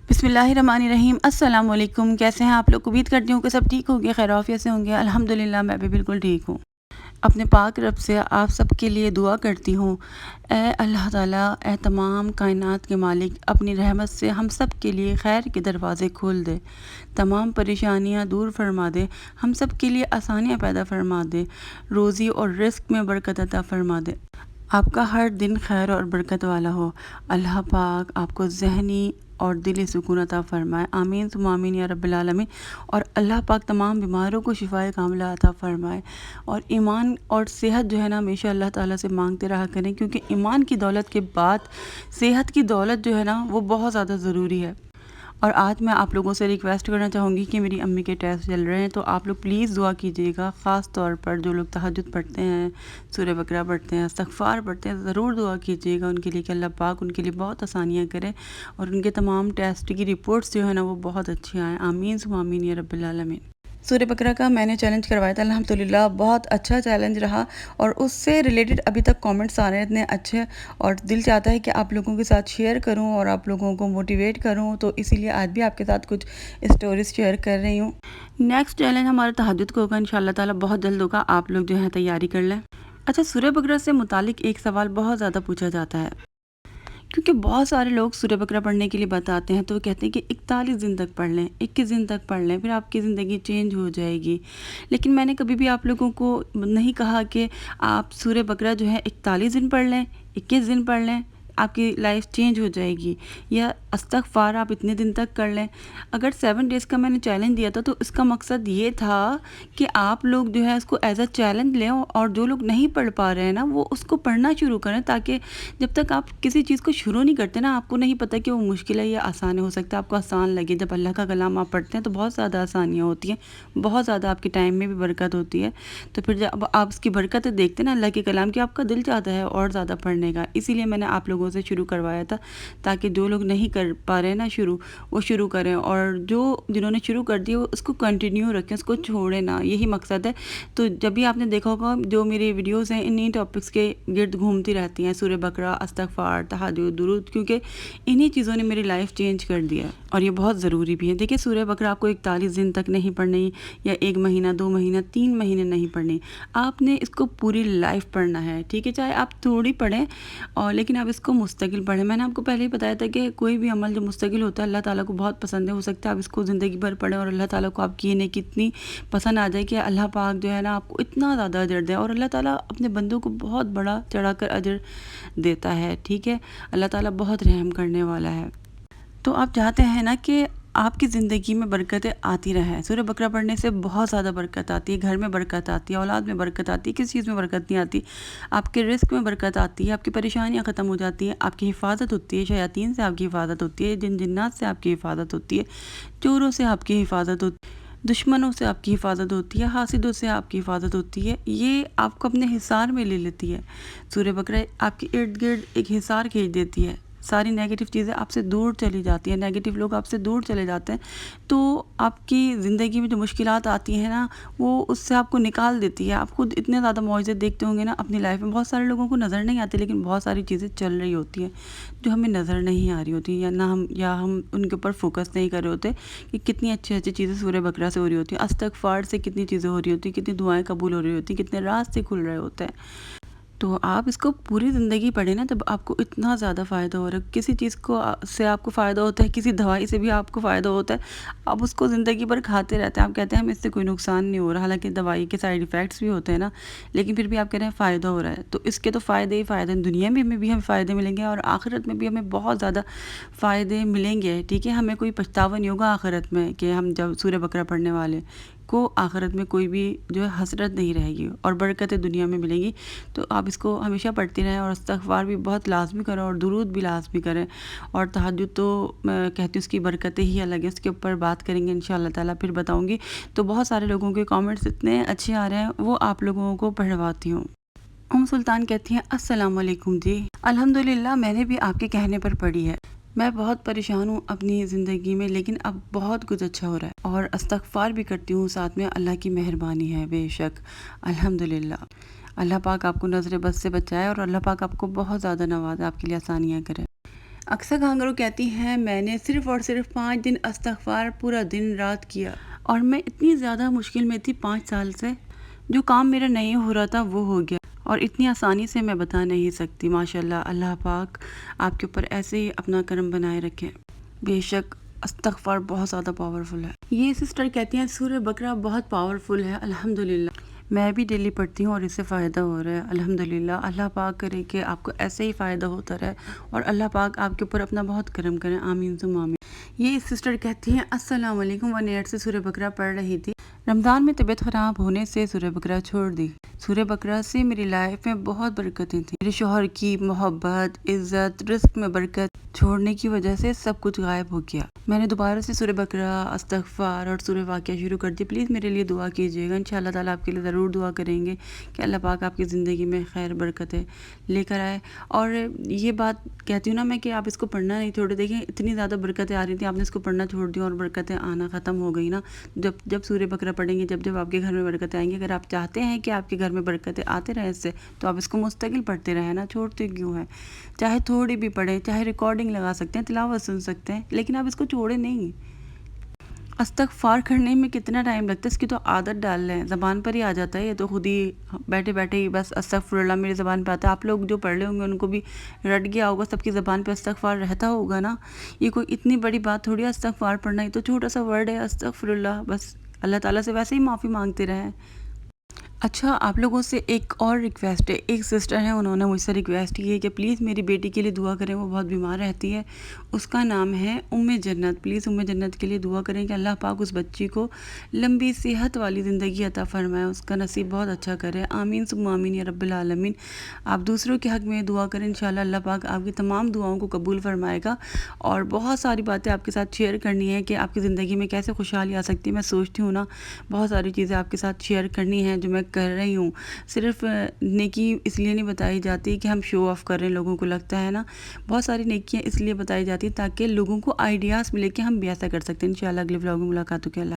बिस्मिल्लाहिर्रहमानिर्रहीम। अस्सलाम वालेकुम। कैसे हैं आप लोग? उम्मीद करती हूँ कि सब ठीक होंगे, खैर आफियत से होंगे। अल्हम्दुलिल्लाह मैं भी बिल्कुल ठीक हूँ। अपने पाक रब से आप सबके लिए दुआ करती हूँ, ए अल्लाह ताला, ए तमाम कायनात के मालिक, अपनी रहमत से हम सब के लिए खैर के दरवाज़े खोल दे, तमाम परेशानियाँ दूर फरमा दे, हम सब के लिए आसानियाँ पैदा फरमा दे, रोज़ी और रिस्क में बरकत अता फरमा दे। आपका हर दिन खैर और बरकत वाला हो। अल्लाह पाक आपको ज़हनी और दिली सुकून अता फ़रमाए। आमीन सुम्मा आमीन या रब्बिल आलमीन। और अल्लाह पाक तमाम बीमारों को शिफ़ाए कामिला अता फ़रमाए। और ईमान और सेहत जो है ना, हमेशा अल्लाह ताला से मांगते रहा करें, क्योंकि ईमान की दौलत के बाद सेहत की दौलत जो है ना, वो बहुत ज़्यादा ज़रूरी है। और आज मैं आप लोगों से रिक्वेस्ट करना चाहूँगी कि मेरी अम्मी के टेस्ट चल रहे हैं, तो आप लोग प्लीज़ दुआ कीजिएगा। ख़ास तौर पर जो लोग तहज्जुद पढ़ते हैं, सूरह बकरा पढ़ते हैं, इस्तिग़फ़ार पढ़ते हैं, ज़रूर दुआ कीजिएगा उनके लिए कि अल्लाह पाक उनके लिए बहुत आसानियाँ करे और उनके तमाम टेस्ट की रिपोर्ट्स जो है ना, वो बहुत अच्छी आएँ। आमीन सुम्मा आमीन या रब्बिल आलमीन। सूर्य बकरा का मैंने चैलेंज करवाया था, अल्हम्दुलिल्लाह बहुत अच्छा चैलेंज रहा और उससे रिलेटेड अभी तक कमेंट्स आ रहे हैं इतने अच्छे, और दिल चाहता है कि आप लोगों के साथ शेयर करूं और आप लोगों को मोटिवेट करूं, तो इसीलिए आज भी आपके साथ कुछ स्टोरीज शेयर कर रही हूं। नेक्स्ट चैलेंज हमारा तहज्जुद को होगा, इंशाल्लाह ताला बहुत जल्द होगा। आप लोग जो है तैयारी कर लें। अच्छा, सूर्य बकरा से मुतालिक एक सवाल बहुत ज़्यादा पूछा जाता है, क्योंकि बहुत सारे लोग सूर्य बकरा पढ़ने के लिए बताते हैं, तो वो कहते हैं कि 41 दिन तक पढ़ लें, 21 दिन तक पढ़ लें, फिर आपकी ज़िंदगी चेंज हो जाएगी। लेकिन मैंने कभी भी आप लोगों को नहीं कहा कि आप सूर्य बकरा जो है 41 दिन पढ़ लें, 21 दिन पढ़ लें, आपकी लाइफ चेंज हो जाएगी, या इस्तिग़फ़ार आप इतने दिन तक कर लें। अगर 7 डेज़ का मैंने चैलेंज दिया था, तो इसका मकसद ये था कि आप लोग जो है इसको एज अ चैलेंज लें, और जो लोग नहीं पढ़ पा रहे हैं ना, वो उसको पढ़ना शुरू करें, ताकि जब तक आप किसी चीज़ को शुरू नहीं करते ना, आपको नहीं पता कि वो मुश्किल है या आसान है। हो सकता है आपको आसान लगे। जब अल्लाह का कलाम आप पढ़ते हैं तो बहुत ज़्यादा आसानियाँ होती हैं, बहुत ज़्यादा आपके टाइम में भी बरकत होती है। तो फिर जब आप उसकी बरकतें देखते हैं ना अल्लाह के कलाम की, आपका दिल चाहता है और ज़्यादा पढ़ने का। इसीलिए मैंने आप लोगों से शुरू करवाया था, ताकि जो लोग नहीं कर पा रहे हैं ना शुरू, वो शुरू करें, और जिन्होंने शुरू कर दिया वो उसको कंटिन्यू रखें, उसको छोड़े ना, यही मकसद है। तो जब भी आपने देखा होगा, जो मेरी वीडियोज़ हैं इन्हीं टॉपिक्स के गिर्द घूमती रहती हैं, सूर्य बकरा, इस्तिग़फ़ार, तहज्जुद, दुरूद, क्योंकि इन्हीं चीज़ों ने मेरी लाइफ चेंज कर दिया है और ये बहुत ज़रूरी भी है। देखिए, सूर्य बकरा आपको 41 दिन तक नहीं पढ़नी, या 1 महीना, 2 महीना, 3 महीने नहीं पढ़नी, आपने इसको पूरी लाइफ पढ़ना है, ठीक है। चाहे आप थोड़ी पढ़ें, और लेकिन आप इसको मुस्तकिल पढ़ें। मैंने आपको पहले ही बताया था कि कोई भी अमल जो मुस्तकिल होता है अल्लाह ताला को बहुत पसंद है। हो सकता है आप इसको ज़िंदगी भर पढ़ें और अल्लाह ताला को आपकी ये नेकी इतनी पसंद आ जाए कि अल्लाह पाक जो है ना आपको इतना ज़्यादा अजर दे, और अल्लाह ताला अपने बंदों को बहुत बड़ा चढ़ाकर अजर देता है, ठीक है। अल्लाह ताला बहुत रहम करने वाला है। तो आप चाहते हैं ना कि आपकी ज़िंदगी में बरकतें आती रहें। सूर्य बकरा पढ़ने से बहुत ज़्यादा बरकत आती है, घर में बरकत आती है, औलाद में बरकत आती है, किसी चीज़ में बरकत नहीं आती, आपके रिस्क में बरकत आती है, आपकी परेशानियां ख़त्म हो जाती हैं, आपकी हिफाजत होती है, शयातीन से आपकी हिफाजत होती है, जिन्नात से आपकी हिफाजत होती है, चोरों से आपकी हिफाजत होती है, दुश्मनों से आपकी हिफाजत होती है, हासिदों से आपकी हिफाजत होती है। ये आपको अपने हिसार में ले लेती है। सूर्य बकरा आपके इर्द गिर्द एक हिसार खींच देती है, सारी नेगेटिव चीज़ें आपसे दूर चली जाती हैं, नेगेटिव लोग आपसे दूर चले जाते हैं, तो आपकी ज़िंदगी में जो मुश्किलात आती हैं ना, वो उससे आपको निकाल देती है। आप खुद इतने ज़्यादा मौज़े देखते होंगे ना अपनी लाइफ में, बहुत सारे लोगों को नज़र नहीं आती, लेकिन बहुत सारी चीज़ें चल रही होती हैं जो हमें नज़र नहीं आ रही होती, या हम उनके ऊपर फोकस नहीं कर रहे होते कि कितनी अच्छी अच्छी चीज़ें सूर्य बकरा से हो रही होती हैं, इस्तिग़फ़ार से कितनी चीज़ें हो रही होती हैं, कितनी दुआएँ कबूल हो रही होती हैं, कितने रास्ते खुल रहे होते हैं। तो आप इसको पूरी ज़िंदगी पढ़ें ना, तब आपको इतना ज़्यादा फ़ायदा हो रहा है। किसी चीज़ को से आपको फ़ायदा होता है, किसी दवाई से भी आपको फ़ायदा होता है, आप उसको ज़िंदगी भर खाते रहते हैं, आप कहते हैं हमें इससे कोई नुकसान नहीं हो रहा, हालांकि दवाई के साइड इफ़ेक्ट्स भी होते हैं ना, लेकिन फिर भी आप कह रहे हैं फ़ायदा हो रहा है। तो इसके तो फ़ायदे ही फ़ायदे हैं, दुनिया में भी हमें फ़ायदे मिलेंगे और आखिरत में भी हमें बहुत ज़्यादा फ़ायदे मिलेंगे, ठीक है। हमें कोई पछतावा नहीं होगा आखिरत में कि हम जब सूर्य बकरा पढ़ने वाले को, आखिरत में कोई भी जो है हसरत नहीं रहेगी और बरकतें दुनिया में मिलेंगी। तो आप इसको हमेशा पढ़ती रहें, और इस्तिग़फ़ार भी बहुत लाज़मी करें, और दुरूद भी लाज़मी करें, और तहज्जुद तो मैं कहती हूँ उसकी बरकतें ही अलग है, उसके ऊपर बात करेंगे इंशाअल्लाह ताला, फिर बताऊँगी। तो बहुत सारे लोगों के कमेंट्स इतने अच्छे आ रहे हैं, वो आप लोगों को पढ़वाती हूँ। सुल्तान कहती हैं, अस्सलाम वालेकुम जी। अल्हम्दुलिल्लाह मैंने भी आपके कहने पर पढ़ी है। मैं बहुत परेशान हूँ अपनी ज़िंदगी में, लेकिन अब बहुत कुछ अच्छा हो रहा है, और इस्तिग़फ़ार भी करती हूँ साथ में। अल्लाह की मेहरबानी है बेशक, अल्हम्दुलिल्लाह। अल्लाह पाक आपको नज़र बद से बचाए, और अल्लाह पाक आपको बहुत ज़्यादा नवाज़े, आपके लिए आसानियाँ करे। اکثر کانگرو کہتی ہیں میں نے صرف اور صرف 5 دن استغفار پورا دن رات کیا اور میں اتنی زیادہ مشکل میں تھی 5 سال سے، جو کام میرا نہیں ہو رہا تھا وہ ہو گیا اور اتنی آسانی سے میں بتا نہیں سکتی۔ ماشاءاللہ، اللہ پاک آپ کے اوپر ایسے ہی اپنا کرم بنائے رکھے۔ بے شک استغفار بہت زیادہ پاورفل ہے۔ یہ سسٹر کہتی ہیں سورہ بقرہ بہت پاورفل ہے، الحمدللہ میں بھی ڈیلی پڑھتی ہوں اور اس سے فائدہ ہو رہا ہے الحمدللہ۔ اللہ پاک کرے کہ آپ کو ایسے ہی فائدہ ہوتا رہے اور اللہ پاک آپ کے اوپر اپنا بہت کرم کرے، آمین ثم آمین۔ یہ سسٹر کہتی ہیں السلام علیکم، 1 ایئر سے سورہ بقرہ پڑھ رہی تھی، رمضان میں طبیعت خراب ہونے سے سورہ بقرہ چھوڑ دی۔ سورہ بقرہ سے میری لائف میں بہت برکتیں تھیں، میرے شوہر کی محبت، عزت، رزق میں برکت چھوڑنے کی وجہ سے سب کچھ غائب ہو گیا۔ میں نے دوبارہ سے سورہ بقرہ، استغفار اور سورہ واقعہ شروع کر دی۔ پلیز میرے لیے دعا کیجیے گا، انشاءاللہ تعالیٰ آپ کے لیے ضرور دعا کریں گے کہ اللہ پاک آپ کی زندگی میں خیر برکتیں لے کر آئے۔ اور یہ بات کہتی ہوں نا میں کہ آپ اس کو پڑھنا نہیں چھوڑے، دیکھیں اتنی زیادہ برکتیں آ رہی تھیں، آپ نے اس کو پڑھنا چھوڑ دیا اور برکتیں آنا ختم ہو گئی نا۔ جب سورہ بقرہ پڑھیں گے، جب آپ کے گھر میں برکتیں آئیں گی، اگر آپ چاہتے ہیں کہ آپ کے گھر میں برکتیں آتے رہیں اس سے، تو آپ اس کو مستقل پڑھتے رہیں نا، چھوڑتے کیوں ہیں؟ چاہے تھوڑی بھی پڑھیں، چاہے ریکارڈنگ لگا سکتے ہیں، تلاوت سن سکتے ہیں، لیکن آپ اس کو چھوڑیں نہیں۔ استغفار کرنے میں کتنا ٹائم لگتا ہے، اس کی تو عادت ڈال لیں، زبان پر ہی آ جاتا ہے، یہ تو خود ہی بیٹھے بیٹھے ہی بس استغفر اللہ میری زبان پہ آتا ہے۔ آپ لوگ جو پڑھ رہے ہوں گے ان کو بھی رٹ گیا ہوگا، سب کی زبان پہ استغفار رہتا ہوگا نا۔ یہ کوئی اتنی بڑی بات تھوڑی ہے استغفار پڑھنا، ہی تو چھوٹا سا ورڈ ہے استغفر اللہ، بس اللہ تعالیٰ سے ویسے ہی معافی مانگتے رہیں۔ اچھا، آپ لوگوں سے ایک اور ریکویسٹ ہے، ایک سسٹر ہیں انہوں نے مجھ سے ریکویسٹ کی ہے کہ پلیز میری بیٹی کے لیے دعا کریں، وہ بہت بیمار رہتی ہے، اس کا نام ہے جنت۔ پلیز جنت کے لیے دعا کریں کہ اللہ پاک اس بچی کو لمبی صحت والی زندگی عطا فرمائے، اس کا نصیب بہت اچھا کرے، آمین ثم آمین یا رب العالمین۔ آپ دوسروں کے حق میں دعا کریں، انشاءاللہ اللہ پاک آپ کی تمام دعاؤں کو قبول فرمائے گا۔ اور بہت ساری باتیں آپ کے ساتھ شیئر کرنی ہے کہ آپ کی زندگی میں کیسے خوشحالی آ سکتی ہے۔ میں سوچتی ہوں نا، بہت ساری چیزیں آپ کے ساتھ شیئر کرنی ہیں جو میں کر رہی ہوں۔ صرف نیکی اس لیے نہیں بتائی جاتی کہ ہم شو آف کر رہے ہیں، لوگوں کو لگتا ہے نا، بہت ساری نیکیاں اس لیے بتائی جاتی ہیں تاکہ لوگوں کو آئیڈیاز ملے کہ ہم بھی ایسا کر سکتے ہیں۔ انشاءاللہ اگلے ولاگ میں ملاقات ہوگی۔ اللہ